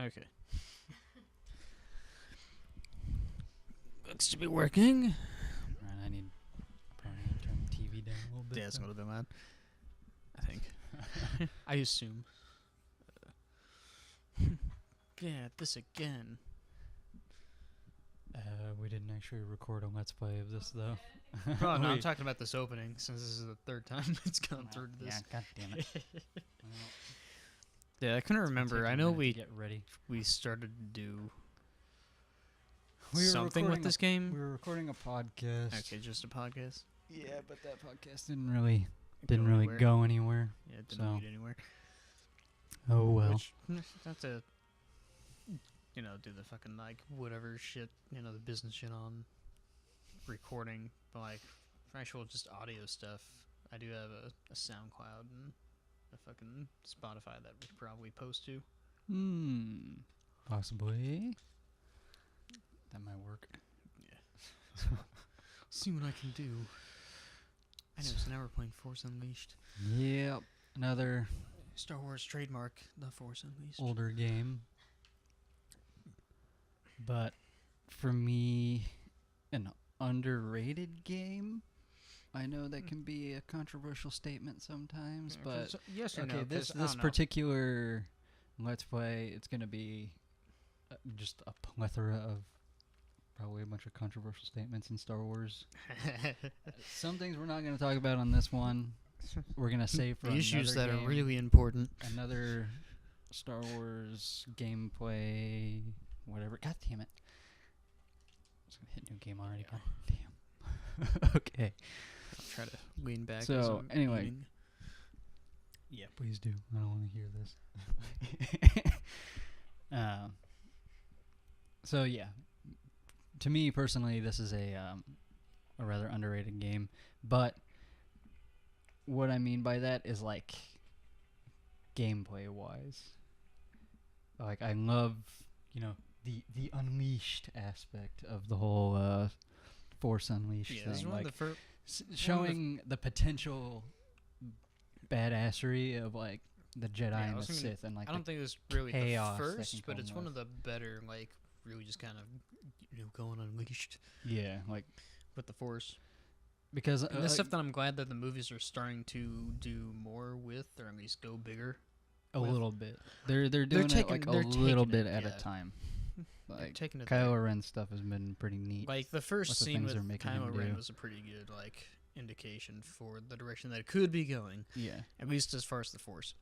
Okay. Looks to be working. Right, I probably need to turn the TV down a little bit. Yeah, it's a little bit loud. I think. I assume. Yeah, this again. We didn't actually record a Let's Play of this, though. Oh, no, I'm talking about this opening, since this is the third time it's gone through to this. Yeah, god damn it. Yeah, I couldn't remember. I know we get ready. started to do We were something with recording this game. We were recording a podcast. Okay, just a podcast. Yeah, but that podcast didn't really anywhere. go anywhere. Yeah, it didn't lead anywhere. Oh well. Which, not to, do the fucking, like, whatever shit, the business shit on recording, but, like, for actual just audio stuff, I do have a SoundCloud and a fucking Spotify that we could probably post to. Possibly. That might work. Yeah. See what I can do. I know, so now we're playing Force Unleashed. Yep. Another Star Wars trademark, The Force Unleashed. older game. But for me, an underrated game. I know that can be a controversial statement sometimes, but yes or okay, no, this particular Let's Play, it's going to be just a plethora of probably a bunch of controversial statements in Star Wars. Some things we're not going to talk about on this one. We're going to save for the issues that game, are really important. Another Star Wars gameplay, whatever. God damn it. I was going to hit new game already. God damn. Okay. I'll try to lean back. So, anyway. eating. Yeah, please do. I don't want to hear this. So, yeah. To me, personally, this is a rather underrated game. But what I mean by that is, like, gameplay-wise. Like, I love, the Unleashed aspect of the whole Force Unleashed thing. Like, showing the potential badassery of, like, the Jedi and the Sith, and, like, I don't think it's really the first, but it's with. one of the better, like, really just kind of, going unleashed. Yeah, like, with the Force. Because and the stuff that I'm glad that the movies are starting to do more with, or at least go bigger. A little bit. They're doing it like a little bit at a time. Like, Kylo Ren stuff has been pretty neat. Like, the first scene with Kylo Ren was a pretty good, like, indication for the direction that it could be going. Yeah. At least as far as the Force.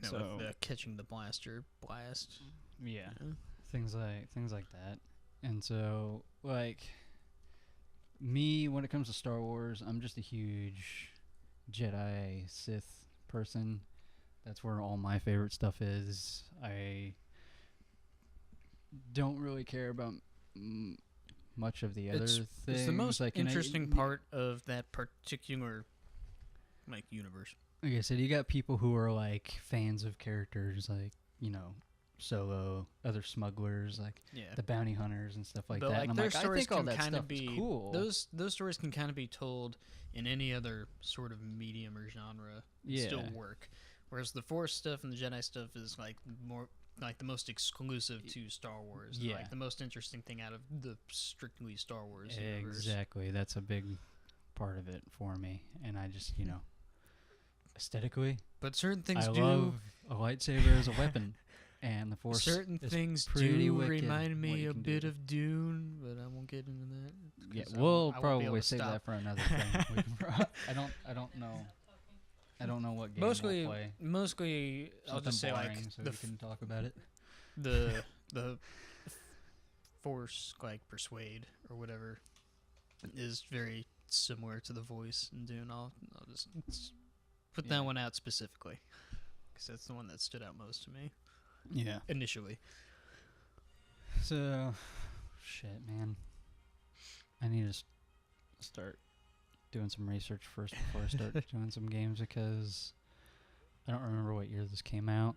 So, with catching the blaster blast. Yeah. Things like that. And so, like, me, when it comes to Star Wars, I'm just a huge Jedi Sith person. That's where all my favorite stuff is. I don't really care about much of the other things. It's the most interesting part of that particular, like, universe. Like I said, you got people who are, like, fans of characters, like, Solo, other smugglers, like the bounty hunters and stuff like that. Like, and I'm their like, stories I think all can that kind stuff of be is cool. Those stories can kind of be told in any other sort of medium or genre. Still work. Whereas the Force stuff and the Jedi stuff is, like, more like the most exclusive to Star Wars. Yeah. Like the most interesting thing out of the strictly Star Wars universe. Exactly. That's a big part of it for me. And I just, aesthetically. But certain things I love a lightsaber as a weapon. And the Force certain is things pretty do remind me a bit of Dune, but I won't get into that. Yeah, we'll probably save that for another thing. I don't know what game we'll play. Mostly, I'll just say, like, so we can talk about it. The Force, like, Persuade or whatever, is very similar to the voice in Dune. I'll just put that one out specifically, because that's the one that stood out most to me. Yeah. Initially. So, shit, man. I need to start doing some research first before I start doing some games, because I don't remember what year this came out.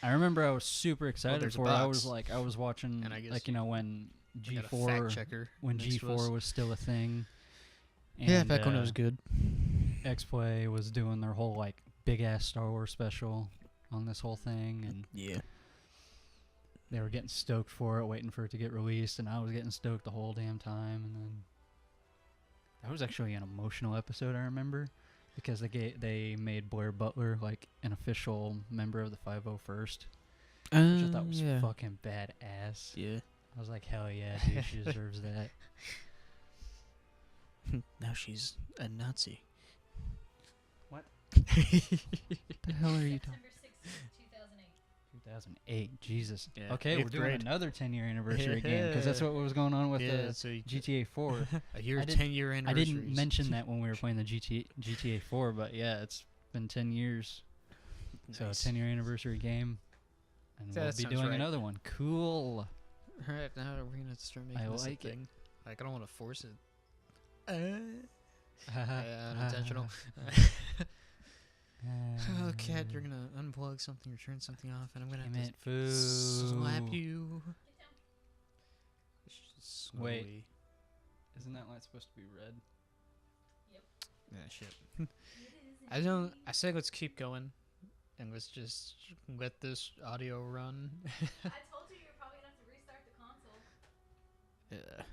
I remember I was super excited for it. I was watching, when G4 was still a thing. And, yeah, back when it was good. X-Play was doing their whole, like, big-ass Star Wars special. on this whole thing, and Yeah. they were getting stoked for it, waiting for it to get released, and I was getting stoked the whole damn time. And then that was actually an emotional episode, I remember, because they made Blair Butler like an official member of the 501st, which I thought was fucking badass. Yeah. I was like, hell yeah, dude, she deserves that. Now she's a Nazi. What? The hell are you talking? September 16th, 2008. 2008, Jesus. Yeah, Okay, we're 8th doing grade. another 10-year anniversary game, because that's what was going on with the so you, GTA 4. a year, I didn't- 10-year I anniversary. didn't mention that when we were playing the GTA 4, but yeah, it's been 10 years. So Nice. 10-year anniversary game, and That we'll be sounds doing right. another one. Cool. All right, now we're gonna start making I this like a it. thing. Like I don't want to force it. Unintentional. Oh, cat, you're gonna unplug something or turn something off, and I'm gonna Damn have it, to foo. slap you. Wait. Slowly. Isn't that light supposed to be red? Yeah, shit. It is I don't. indeed. I say let's keep going, and let's just let this audio run. I told you you're probably gonna have to restart the console. Yeah.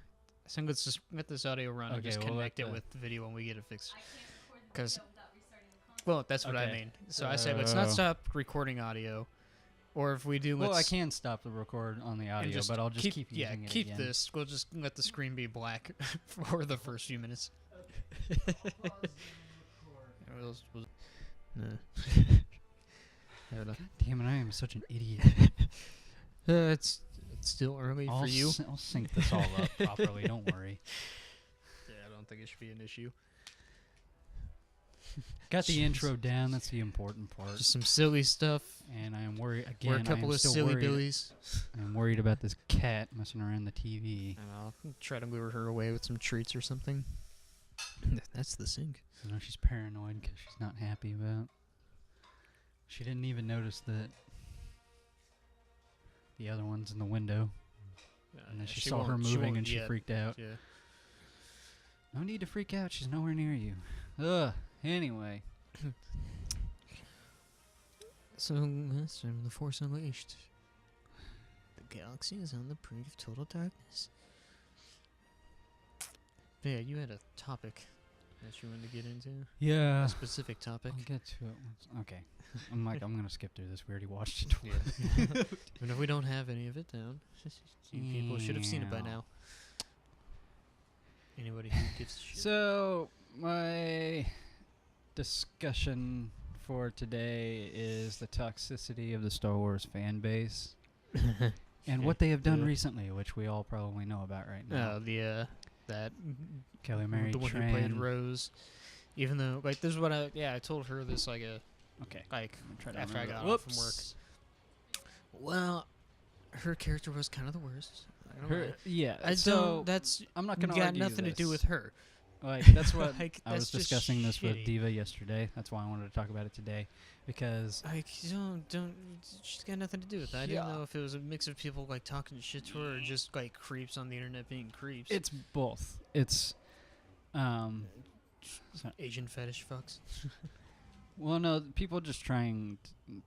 I think let's just let this audio run and Okay, just we'll let connect it the- with the video when we get it fixed. I can't record the 'Cause- video without restarting the console. Well, that's what I Okay. mean. So I say let's not So- stop recording audio, or if we do, let's Well, I can stop the record on the and audio, just but I'll just keep yeah, using it keep again. this. We'll just let the screen be black for the first few minutes. No. I don't know. Damn it, I am such an idiot. It's still early I'll for you. I'll sync this all up properly, don't worry. Yeah, I don't think it should be an issue. Got the Jeez. intro down, that's the important part. Just some silly stuff. And I am worried, again, We're a couple I am of still silly worried. billies. I'm worried about this cat messing around the TV. And I'll try to lure her away with some treats or something. That's the sink. I know she's paranoid because she's not happy about. She didn't even notice that the other one's in the window. And then she saw her moving and she freaked out. Yeah. No need to freak out. She's nowhere near you. Ugh. Anyway. So last time the Force Unleashed. The galaxy is on the brink of total darkness. But yeah, you had a topic that you wanted to get into. Yeah. A specific topic. I'll get to it once. Okay. I'm going to skip through this. We already watched it twice. Yeah. Even if we don't have any of it down, you people should have seen it by Yeah. now. Anybody who gives a shit. So, my discussion for today is the toxicity of the Star Wars fan base and what they have done Yeah. recently, which we all probably know about right now. That Kelly Mary the one who played Tran. Rose. Even though, like, this is what I told her this like Okay. I'm try to after I remember. got off from work. Well, her character was kind of the worst. I don't know. Yeah. So so that's I'm not going to got argue nothing to do this. with her. Like that's what Like, I was that's just discussing this with shitty. Diva yesterday. That's why I wanted to talk about it today, because Like, don't. She's got nothing to do with that. I didn't Yeah. know if it was a mix of people like talking shit to her or just like creeps on the internet being creeps. it's both. It's Asian fetish fucks. well, no, people just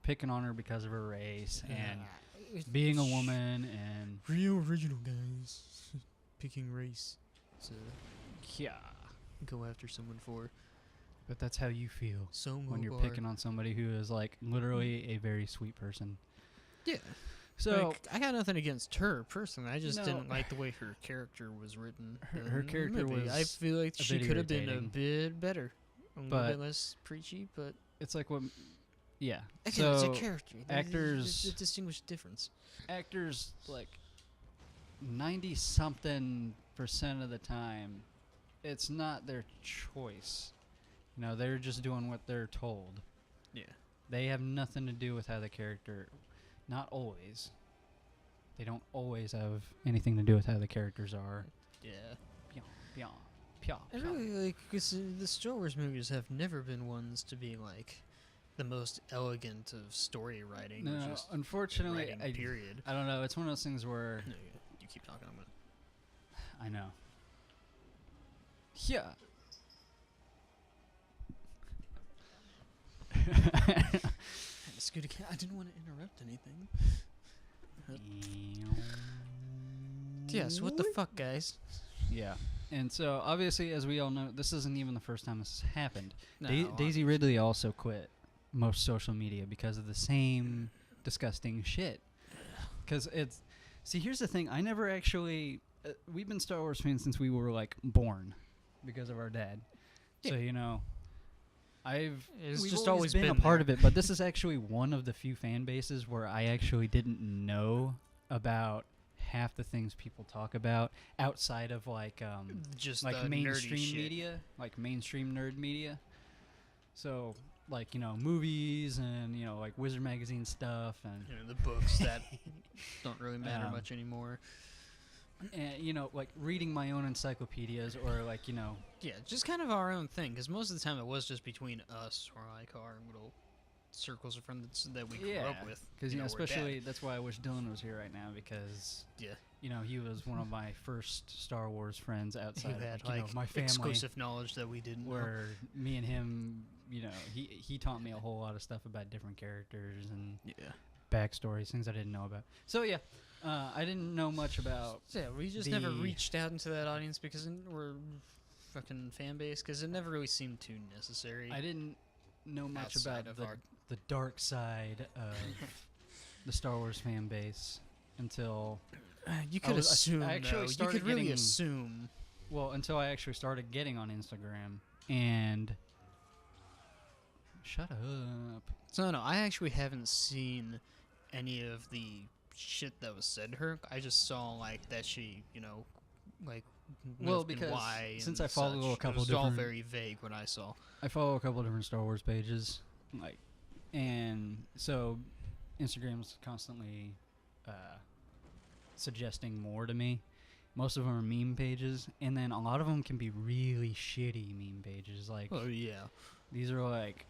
picking on her because of her race and Yeah. being a woman and Real original guys picking race to yeah. go after someone for. But that's how you feel So when you're picking on somebody who is like literally a very sweet person. Yeah. So Like, I got nothing against her personally. I just No. didn't like the way her character was written. Her in the character movie. I was feel like a she bit could have been a irritating. bit better, a little But- bit less preachy. But it's like what, yeah. again, it's So a character. actors- There's a distinguished difference. actors like 90-something% of the time, it's not their choice. You know, they're just doing what they're told. Yeah. They have nothing to do with how the character. Not always. They don't always have anything to do with how the characters are. Yeah. Pyaw, pyaw, I pyaw. really like because the Star Wars movies have never been ones to be like the most elegant of story writing. or No, just unfortunately, writing, period. I don't know. It's one of those things where No, you keep talking. I'm gonna. I know. Yeah. It's good. I didn't want to interrupt anything. Yes. What the fuck, guys? Yeah. And so, obviously, as we all know, this isn't even the first time this has happened. No, Daisy Ridley also quit most social media because of the same disgusting shit. Because it's... See, here's the thing. I never actually... we've been Star Wars fans since we were, like, born because of our dad. Yeah. So, you know... It's we've just always been a been part there. of it, but this is actually one of the few fan bases where I actually didn't know about half the things people talk about outside of like just like the nerdy mainstream shit. media, like mainstream nerd media. So like, you know, movies and, you know, like Wizard magazine stuff and You know, the books that don't really matter much anymore. and, you know, like reading my own encyclopedias or like, you know, Yeah, just kind of our own thing, because most of the time it was just between us or like our little circles of friends that we grew up with. because, you know, we're dad. especially that's why I wish Dylan was here right now, because Yeah. you know, he was one of my first Star Wars friends outside Who had of, you know, like my family, exclusive knowledge that we didn't know. where me and him, you know, he taught me a whole lot of stuff about different characters and Yeah. backstories, things I didn't know about. So yeah, I didn't know much about. So, yeah, we just never The- reached out into that audience because we're fucking fan base, because it never really seemed too necessary. I didn't know much Outside about of our- the dark side of the Star Wars fan base until You could was- I assume, actually though. You started could really getting- assume. until I actually started getting on Instagram and. Shut up. So, no, I actually haven't seen any of the shit that was said to her. I just saw, like, that she, you know, like, Well, lived in because Y since and I follow such. a couple it was all different- very vague what I saw. I follow a couple different Star Wars pages, like, and so Instagram's constantly suggesting more to me. Most of them are meme pages, and then a lot of them can be really shitty meme pages. Like, Oh, yeah. these are like,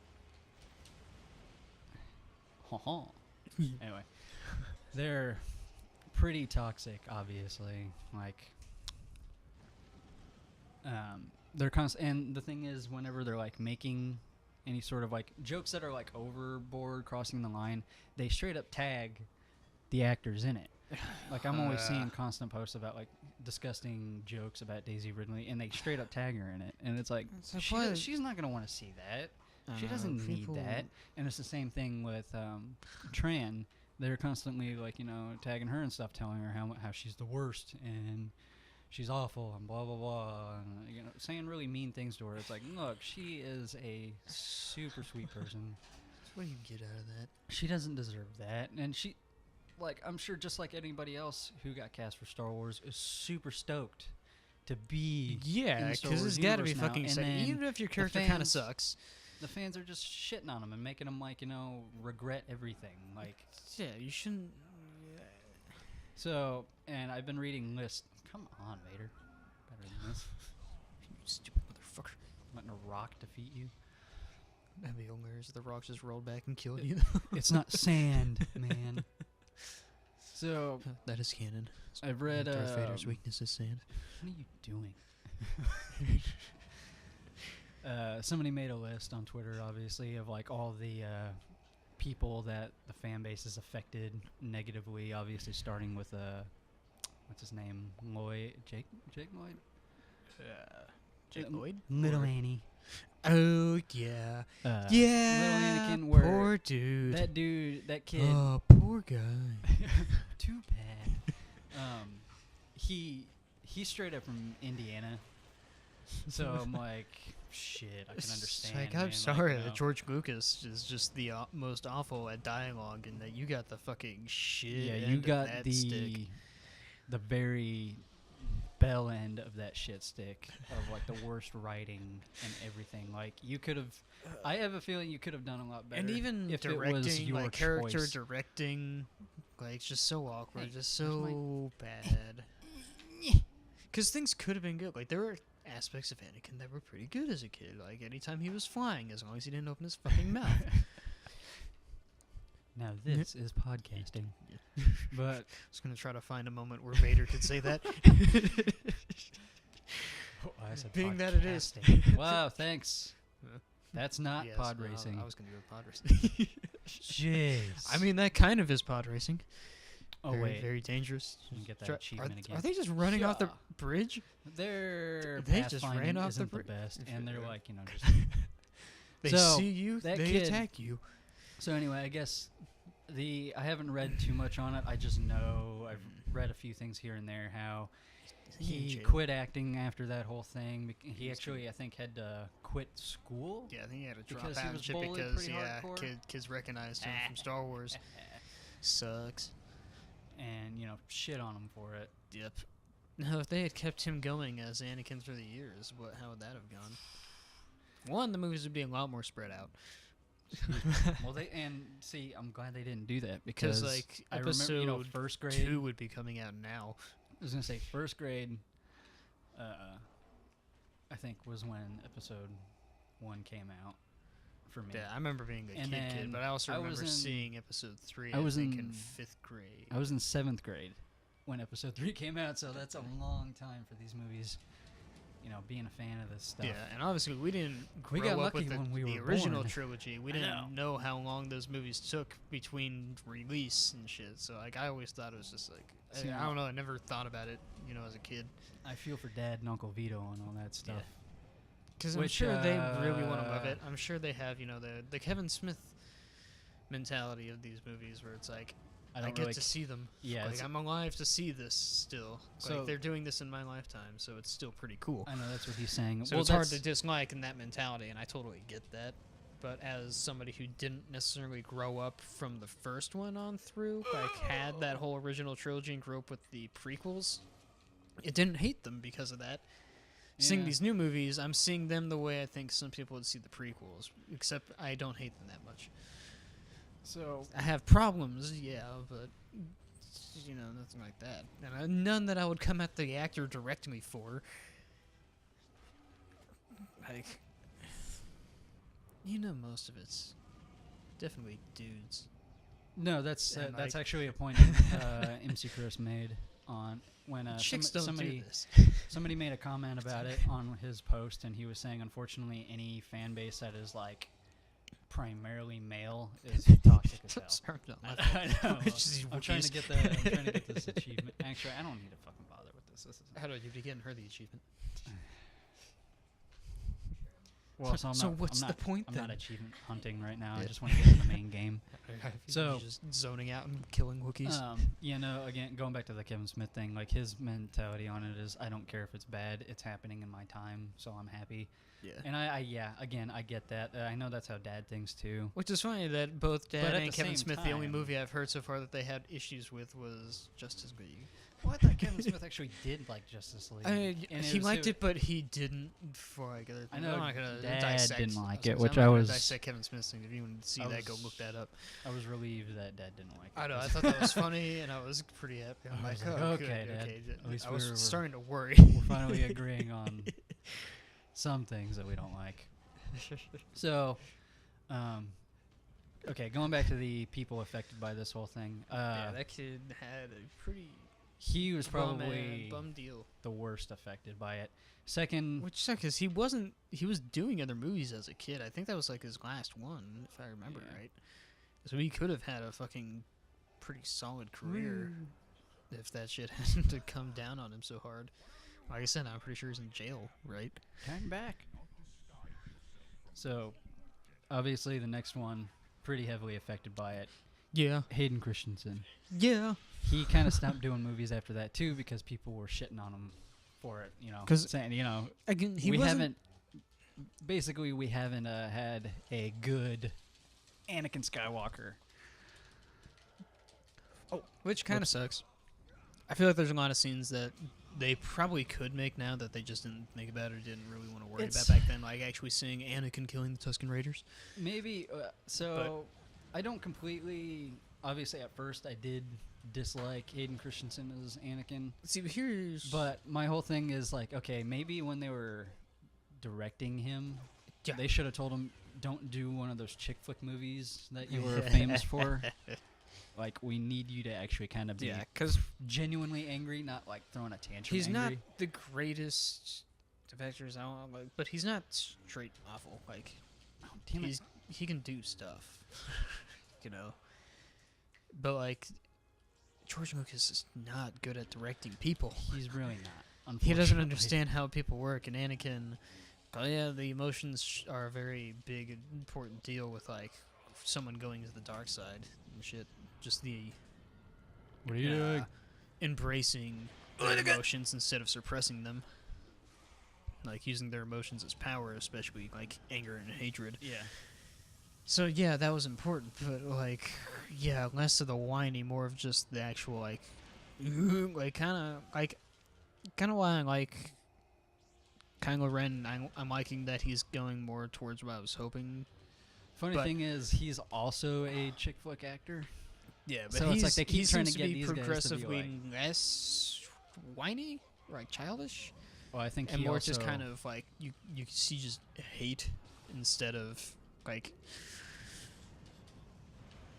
anyway, they're pretty toxic, obviously. Like, they're and the thing is, whenever they're like making any sort of like jokes that are like overboard, crossing the line, they straight up tag the actors in it. Like, I'm always seeing constant posts about like disgusting jokes about Daisy Ridley, and they straight up tag her in it, and it's like So why- she's not gonna want to see that. She doesn't need people- that. And it's the same thing with Tran. They're constantly like, you know, tagging her and stuff, telling her how she's the worst and she's awful and blah blah blah, and, you know, saying really mean things to her. It's like, look, she is a super sweet person. What do you get out of that? She doesn't deserve that, and she, like, I'm sure just like anybody else who got cast for Star Wars, is super stoked to be Yeah, in the Star because Wars it's got to be universe now, fucking and sick. then Even if your character kind of fans- sucks. the fans are just shitting on him and making him, like, you know, regret everything. Like, Yeah, you shouldn't. so, and I've been reading lists. Come on, Vader. Better than this. You stupid motherfucker. Letting a rock defeat you. That'd be hilarious if the rock just rolled back and killed you. It's not sand, man. So, That is canon. I've read, Darth Vader's weakness is sand. what are you doing? Somebody made a list on Twitter, obviously, of like all the people that the fan base has affected negatively. Obviously, starting with what's his name, Jake Lloyd, Jake Lloyd? Little Or- Annie. Oh, yeah. Yeah, Yeah. Little Anakin, where Poor dude. that kid. Oh, poor guy. Too bad. He straight up from Indiana, so I'm like, shit, I can It's understand. Like, man, I'm sorry you know. that George Lucas is just the most awful at dialogue, and that you got the fucking shit. Yeah, end you of got that the stick. very bell end of that shit stick of like the worst writing and everything. Like, you could have. I have a feeling you could have done a lot better. And even if directing, it was your like character choice. directing, like it's just so awkward, Hey, just where's my- so bad. Because things could have been good. Like, there were aspects of Anakin that were pretty good as a kid. Like, anytime he was flying, as long as he didn't open his fucking mouth. Now this is podcasting, but I was gonna try to find a moment where Vader could say that. I said Being that it is. podcasting. Wow, thanks. Yeah. That's not Yes, pod no, racing. I was gonna go with pod racing. Jeez. I mean, that kind of is pod racing. oh very, wait, very dangerous. let me get that Are, achievement again. are they just running off the Yeah. bridge? Their They just pathfinding ran off the isn't the bri- best, and they're like, just. They So, see you, that they kid- attack you. So anyway, I guess I haven't read too much on it. I just know I've read a few things here and there how he quit acting after that whole thing. He actually, I think, had to quit school. Yeah, I think he had to drop because he out was and shit bullied because pretty hardcore. kids recognized him from Star Wars. Sucks. And shit on him for it. Yep. No, if they had kept him going as Anakin through the years, how would that have gone? One, the movies would be a lot more spread out. Well, see, I'm glad they didn't do that Because because like I episode remember, first grade. 2 would be coming out now. I was gonna say first grade. I think was when episode 1 came out for me. Yeah, I remember being a And kid, then but I also I was remember in- seeing episode 3. I was in in- 5th grade. I was in 7th grade when episode 3 came out, so that's a long time for these movies. Being a fan of this stuff. Yeah, and obviously we didn't We grow got up with lucky when we the were original born. trilogy. We I didn't know how long those movies took between release and shit. So like, I always thought it was just like, See, I don't know. I never thought about it, as a kid. I feel for Dad and Uncle Vito and all that stuff. Because I'm Which, sure they really want to love uh, it. I'm sure they have, the Kevin Smith mentality of these movies where it's like, I I don't get really. to see them. Yeah, Like, it's- I'm alive to see this still. So- Like, they're doing this in my lifetime, so it's still pretty cool. I know that's what he's saying. So well, it's hard that's- to dislike in that mentality, and I totally get that. But as somebody who didn't necessarily grow up from the first one on through, like had that whole original trilogy and grew up with the prequels, it didn't hate them because of that. Seeing Yeah. these new movies, I'm seeing them the way I think some people would see the prequels, except I don't hate them that much. So I have problems, yeah, but nothing like that, and none that I would come at the actor directing me for. Like, most of it's definitely dudes. no, that's And, that's like- actually a point MC Chris made on when Chicks don't somebody do this. somebody made a comment about it on his post, and he was saying, unfortunately, any fan base that is like primarily male is toxic as hell. Sorry, not my I know. It's just I'm trying to Wookiees. get I'm trying to get this achievement. Actually, I don't need to fucking bother with this. This is How do you begin her the achievement? well. So I'm so not, what's I'm the not, point I'm then? not achievement hunting right now. I Yeah. just want to get in the main game. So So- just zoning out and killing Wookiees. Again, going back to the Kevin Smith thing, like his mentality on it is, I don't care if it's bad. It's happening in my time, so I'm happy. Yeah. And I get that. I know that's how Dad thinks too. Which is funny that both Dad But at and the Kevin same Smith, the only time- movie I've heard so far that they had issues with was Justice League. Well, I thought Kevin Smith actually did like Justice League. And He liked it, but he didn't for like other things. I know I'm not gonna Dad dissect. didn't like I'm it, not which gonna I was- dissect Kevin Smith's thing. If you want to see I that, go was- look that up. I was relieved that Dad didn't like it. I know. I 'cause thought that was funny, and I was pretty happy. I'm I like, was like, oh, okay, good, Dad. okay. At least I was we're starting to worry. we're finally agreeing on some things that we don't like. So, okay, going back to the people affected by this whole thing. Yeah, that kid had a pretty He was probably bum deal. the worst affected by it. Second, Which sucks, because he was doing other movies as a kid. I think that was like his last one, if I remember Yeah. right. So he could have had a fucking pretty solid career if that shit hadn't to come down on him so hard. Like I said, I'm pretty sure he's in jail, right? turn back. So, obviously, the next one pretty heavily affected by it. Yeah. Hayden Christensen. Yeah. He kind of stopped doing movies after that too because people were shitting on him for it. 'Cause saying Again, he we wasn't... haven't. Basically, we haven't had a good Anakin Skywalker. Which kind of sucks. I feel like there's a lot of scenes that they probably could make now that they just didn't think about or didn't really want to worry about back then. Like actually seeing Anakin killing the Tusken Raiders. Maybe I don't completely. Obviously, at first, I did dislike Hayden Christensen as Anakin, See, here's... but my whole thing is like, okay, maybe when they were directing him, Yeah. they should have told him, don't do one of those chick flick movies that you were famous for. Like, we need you to actually kind of be Yeah, because genuinely angry, not like throwing a tantrum. he's not angry. the greatest of actors, I don't like, but he's not straight awful. Like, Oh, damn it. he can do stuff. you know. But like, George Lucas is not good at directing people. He's really not. He doesn't Unfortunately. understand how people work, and Anakin. Oh yeah, the emotions are a very big, important deal with like someone going to the dark side and shit. Just the What are you doing? embracing their emotions instead of suppressing them. Like using their emotions as power, especially like anger and hatred. Yeah. So yeah, that was important, but like, yeah, less of the whiny, more of just the actual like kind of why I like Kylo Ren. I'm liking that he's going more towards what I was hoping. Funny But- thing is, he's also a chick flick actor. Yeah, but So it's like they keep he trying seems to get be these guys to be progressively less whiny, or like childish, Well, I think and he more also just kind of like you see just hate instead of like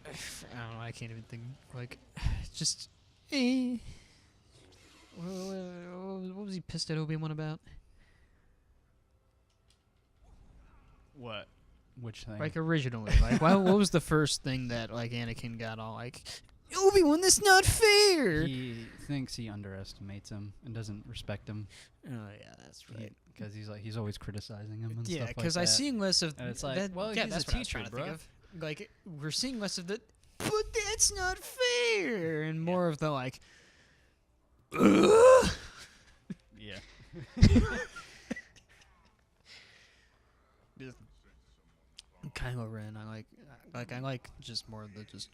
I don't know. I can't even think like just. What was he pissed at Obi-Wan about? what? Which thing? Like originally, like what was the first thing that like Anakin got all like, Obi-Wan, that's not fair. He thinks he underestimates him and doesn't respect him Oh yeah, that's right. because he's always criticizing him and Yeah, stuff like because that. I seen less of And it's like, that. well, Yeah, he's that's a what I was teacher, trying to think bruh. of. Like we're seeing less of the, but that's not fair, and more of the like, ugh. Yeah. Kylo Ren, I like just more of the just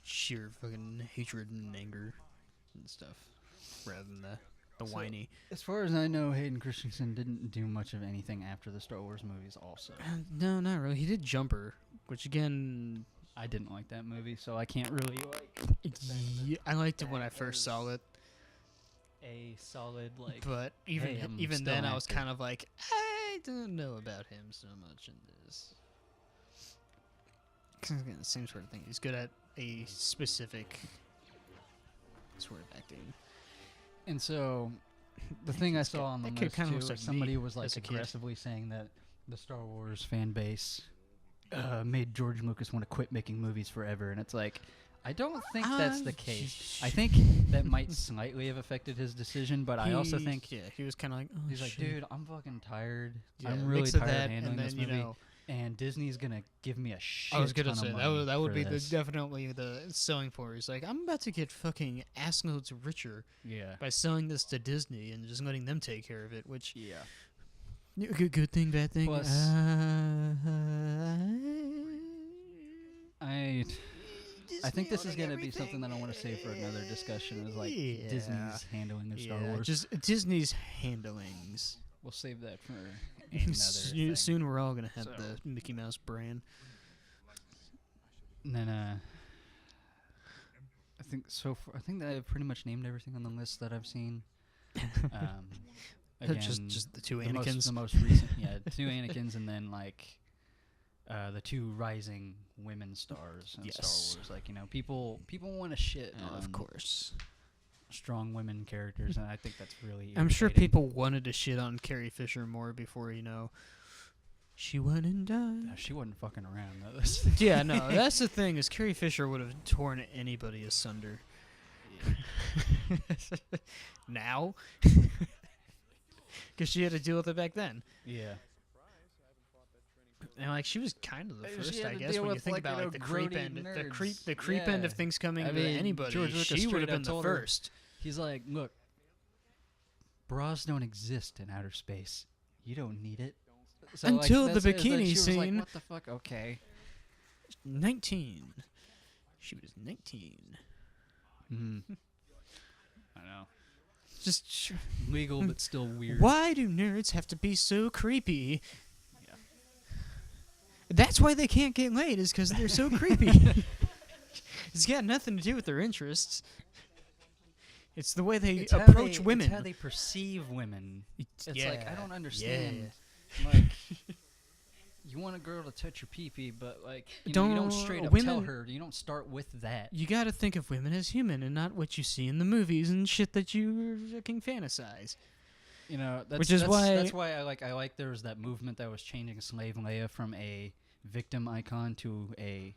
sheer fucking hatred and anger and stuff, rather than the So- whiny. As far as I know, Hayden Christensen didn't do much of anything after the Star Wars movies. Also, No, not really. He did Jumper, which again, I didn't like that movie, so I can't really like I liked it when I first saw it, a solid like. but even hey, I'm even still then an I was actor. kind of like, I don't know about him so much in this. 'Cause again, the same sort of thing. He's good at a specific sort of acting. And so, the thing I saw on the that kid list kinda too, looks like somebody me was like as a kid. aggressively saying that the Star Wars fan base made George Lucas want to quit making movies forever, and it's like, I don't think that's the case. I think that might slightly have affected his decision, but I also think yeah, he was kind of like, oh, he's like, shit. dude, I'm fucking tired. Yeah, I'm a really mix of tired of that, handling and then this movie, you know, and Disney's gonna give me a shit I was gonna ton say of that money would for be this. definitely the selling point. He's like, I'm about to get fucking assloads richer Yeah. by selling this to Disney and just letting them take care of it. Which Yeah. good thing, bad thing. Plus- I think this is gonna be something that I want to save for another discussion. Is like Disney's handling of Star Wars. Just Disney's handlings. We'll save that for another thing. Soon we're all gonna have So- the Mickey Mouse brand. And then I think so far, I think that I've pretty much named everything on the list that I've seen. Again, just the two the Anakins. most recent, yeah, two Anakins, and then like the two rising women stars in Yes. Star Wars. Like, you know, people want to shit on Of course. strong women characters, and I think that's really. I'm sure irritating. people wanted to shit on Carrie Fisher more before, you know, she went and died. She wasn't fucking around though. Yeah, no, that's the thing, is Carrie Fisher would have torn anybody asunder. Now? Because she had to deal with it back then. Yeah. And like she was kind of the She first, had I to guess, deal when you with, think like, about you like the know, creep grody end, the nerds. creep end of Yeah. things coming I to mean, anybody. George Lucas She would straight have up been the told her, first. He's like, look, bras don't exist in outer space. You don't need it. So, like, Until the that's it. It's like bikini she was like, scene. what the fuck? Okay. 19. She was 19. Mm. I know. Just Legal, but still weird. why do nerds have to be so creepy? Yeah. That's why they can't get laid, is because they're so creepy. It's got nothing to do with their interests. It's the way they It's how approach they- women. It's how they perceive women. It's like, I don't understand. Yeah. Like, you want a girl to touch your pee-pee, but like, you don't Don't- straight up women- tell her. You don't start with that. You gotta think of women as human and not what you see in the movies and shit that you fucking fantasize. You know, that's, Which is that's why- I like there was that movement that was changing Slave Leia from a victim icon to a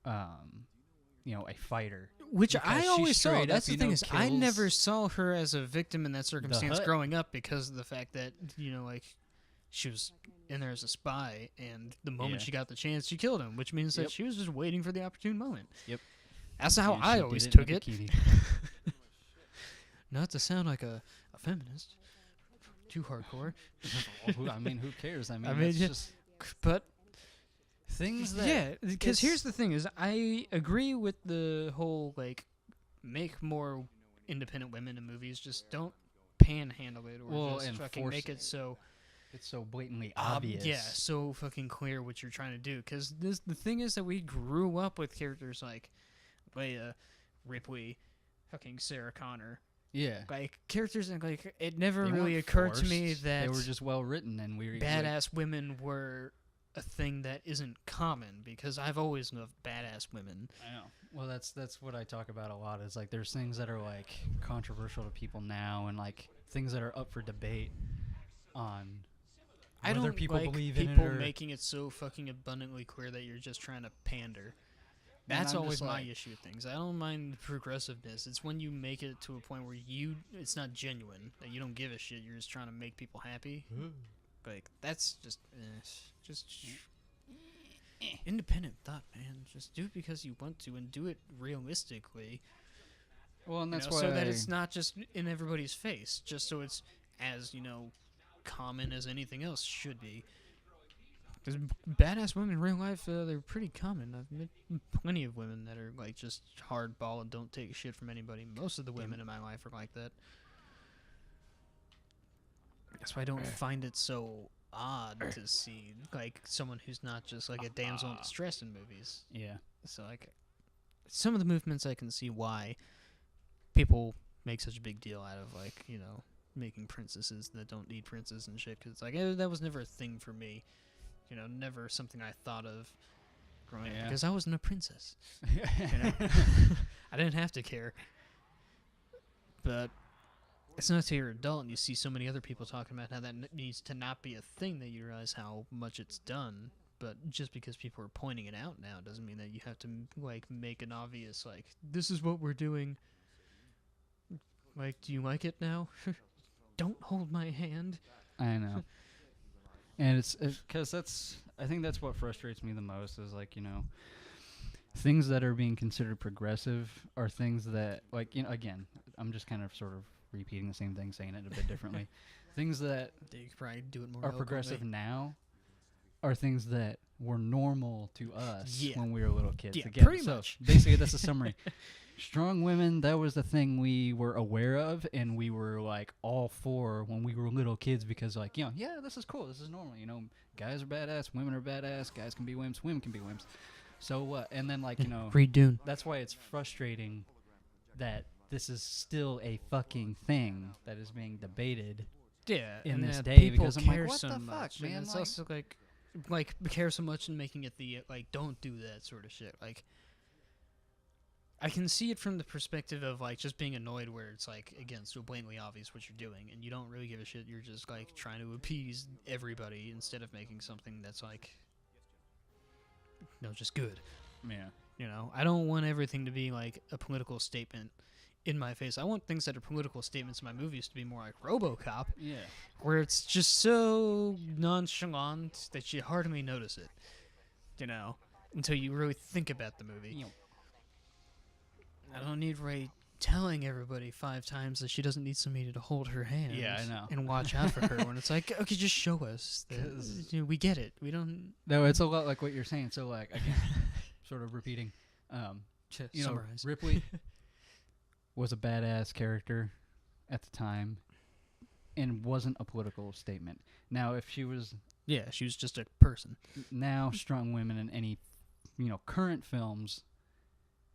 a fighter. Which Because I she always saw. straight That's up, the thing is, I kills never saw her as a victim in that circumstance Hut. growing up because of the fact that like she was in there as a spy, and the moment Yeah. she got the chance, she killed him. Which means that Yep. she was just waiting for the opportune moment. Yep. That's how And I she always did in took a it. bikini. Not to sound like a feminist, too hardcore, I mean, who cares? I mean, I mean, it's yeah. just but things that. yeah, because here's it's- the thing: is I agree with the whole like make more independent women in movies. Just don't panhandle it or Well, just and fucking force make it so It's so blatantly obvious. yeah, so fucking clear what you're trying to do. Because the thing is that we grew up with characters like Leia, Ripley, fucking Sarah Connor. Yeah. Like characters and like it never They really weren't occurred to me forced. that They were just well written, and we badass women were a thing that isn't common because I've always loved badass women. I know. Well, that's what I talk about a lot. Is like there's things that are like controversial to people now, and like things that are up for debate on I whether don't people like believe in people it or making it so fucking abundantly clear that you're just trying to pander. And That's I'm always just my like- issue with things. I don't mind progressiveness. It's when you make it to a point where it's not genuine, that you don't give a shit. You're just trying to make people happy. Like that's just independent thought, man. Just do it because you want to, and do it realistically. Well, and You that's know, why so that it's not just in everybody's face. Just so it's as common as anything else should be. Because badass women in real life, they're pretty common. I've met plenty of women that are like just hardball and don't take shit from anybody. Most of the women in my life are like that. That's why I don't find it so odd to see like someone who's not just like a damsel in distress in movies. yeah. So like some of the movements I can see why people make such a big deal out of like making princesses that don't need princes and shit. Because it's like that was never a thing for me. Never something I thought of growing up Yeah. because I wasn't a princess. I didn't have to care. But it's not until you're an adult and you see so many other people talking about how that needs to not be a thing that you realize how much it's done. But just because people are pointing it out now doesn't mean that you have to like make an obvious like this is what we're doing. Like, do you like it now? Don't hold my hand. I know. And it's because I think that's what frustrates me the most is like, things that are being considered progressive are things that like, again, I'm just kind of sort of repeating the same thing, saying it a bit differently. Things that You could probably do it more are progressive eloquently. now are things that were normal to us Yeah. when we were little kids. Yeah, Again, pretty so much. basically, that's a summary. Strong women, that was the thing we were aware of, and we were like all for when we were little kids because, like, yeah, this is cool, this is normal. Guys are badass, women are badass, guys can be wimps, women can be wimps. So what? And then, like, Read Dune. that's why it's frustrating that this is still a fucking thing that is being debated. Yeah, in and this that day people because I'm like, care what so the fuck, much, and man? it's Like- also like care so much in making it the like don't do that sort of shit. Like, I can see it from the perspective of like just being annoyed, where it's like again so blatantly obvious what you're doing, and you don't really give a shit. You're just like trying to appease everybody instead of making something that's like just good. Yeah. I don't want everything to be like a political statement in my face. I want things that are political statements in my movies to be more like RoboCop, Yeah. where it's just so nonchalant that you hardly notice it, until you really think about the movie. I don't need Ray telling everybody 5 times that she doesn't need somebody to hold her hand. Yeah, I know. And watch out for her when it's like, okay, just show us. That, we get it. We don't. No, it's a lot like what you're saying. So, like, again, sort of repeating. Summarize. Ripley was a badass character at the time and wasn't a political statement. Now, if she was Yeah, she was just a person. now strong women in any, current films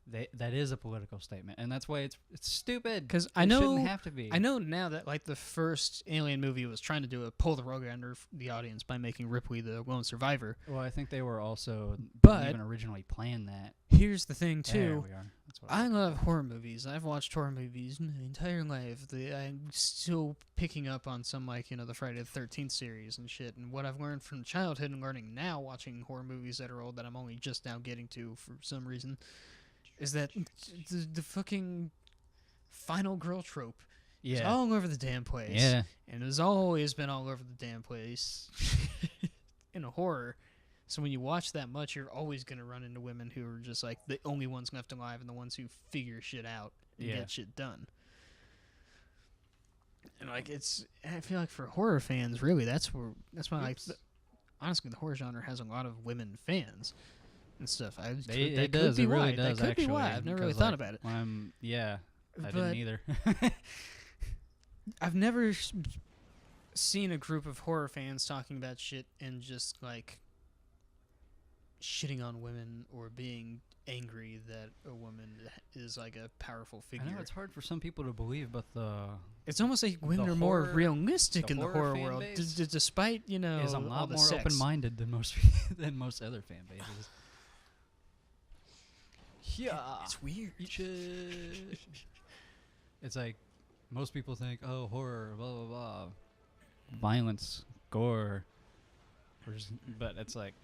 that is a political statement, and that's why it's stupid. 'Cause It I know- shouldn't have to be. I know now that like the first Alien movie was trying to do a pull the rug under the audience by making Ripley the lone survivor. Well, I think they were also But even originally planned that. here's the thing There too. we are. That's what I love horror movies. I've watched horror movies my entire life. I'm still picking up on some like the Friday the 13th series and shit. And what I've learned from childhood and learning now watching horror movies that are old that I'm only just now getting to for some reason is that the fucking final girl trope is Yeah. all over the damn place. Yeah. And has always been all over the damn place in a horror. So when you watch that much, you're always going to run into women who are just like the only ones left alive and the ones who figure shit out and Yeah. get shit done. And like I feel like for horror fans, really, that's why like honestly the horror genre has a lot of women fans and stuff. It does. It really does. That could actually, be why. I've never really because, thought like, about it. Yeah. I But didn't either. I've never seen a group of horror fans talking about shit and just like shitting on women or being angry that a woman is like a powerful I figure. know it's hard for some people to believe, but It's almost like women are more horror- realistic the in the horror horror fan world, base despite is a all lot the more sex. open-minded than most than most other fan bases. Yeah. It's weird. It's like most people think, oh, horror, blah blah blah, violence, gore, but it's like,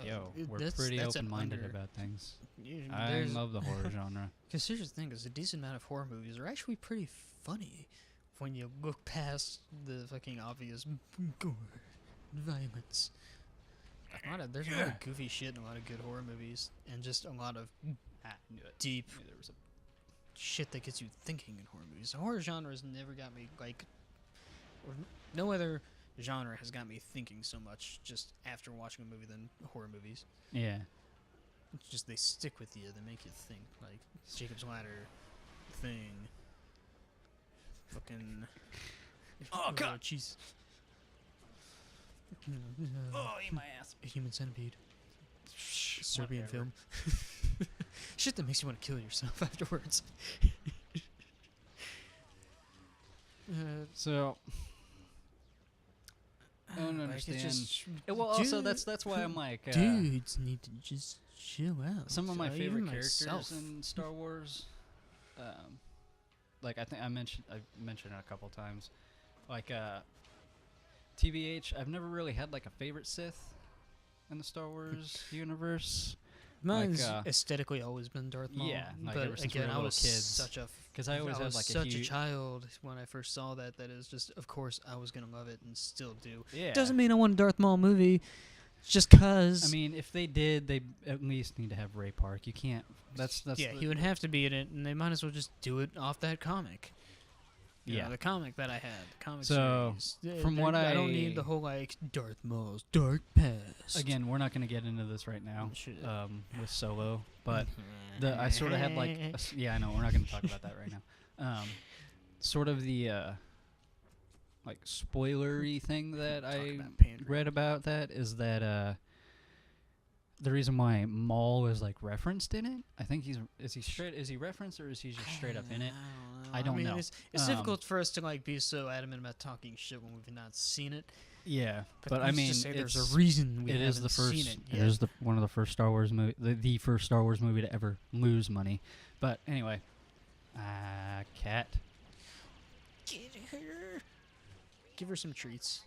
yo, we're pretty open-minded about things. I love the horror genre. Because here's the thing: is a decent amount of horror movies are actually pretty funny when you look past the fucking obvious gore and violence. There's a lot of goofy shit in a lot of good horror movies, and just a lot of deep There was a shit that gets you thinking in horror movies. The horror genre has never got me like, or no other genre has got me thinking so much just after watching a movie than horror movies. yeah. It's just they stick with you. They make you think. Like Jacob's Ladder, Thing, fucking. Oh, God. Jeez. Oh, eat my ass. Human Centipede. Serbian film. Shit that makes you want to kill yourself afterwards. So I don't like, understand. it's just, Well, also dude- that's why I'm like, dudes need to just chill out. some of my Even favorite characters myself. in Star Wars, like I think I've mentioned it a couple times, like TBH. I've never really had like a favorite Sith in the Star Wars universe. Mine's like, aesthetically always been Darth Maul. yeah, like but ever since we again, were I little was kids. such a Because I always I had was like a such huge. child when I first saw that. That is just, of course, I was gonna love it and still do. Yeah. Doesn't mean I want a Darth Maul movie, just cause. I mean, if they did, they at least need to have Ray Park. You can't. That's yeah, the- he would have to be in it, and they might as well just do it off that comic. You know, Yeah. the comic that I had, the comic So, series. from what I don't I- need the whole like Darth Maul's dark past. Again, we're not going to get into this right now Should- with Solo, but I sort of had like yeah, I know we're not going to talk about that right now. Sort of the like spoilery thing that Talk I about pandering. read about that is that the reason why Maul is like referenced in it. I think is he referenced or is he just straight up in it? I don't mean, know. It's difficult for us to like be so adamant about talking shit when we've not seen it. Yeah, but I let's mean, just say there's it's- a reason we it haven't is the first. seen it It yet. is one of the first Star Wars movie, the first Star Wars movie to ever lose money. But anyway, cat. Get her. Give her some treats.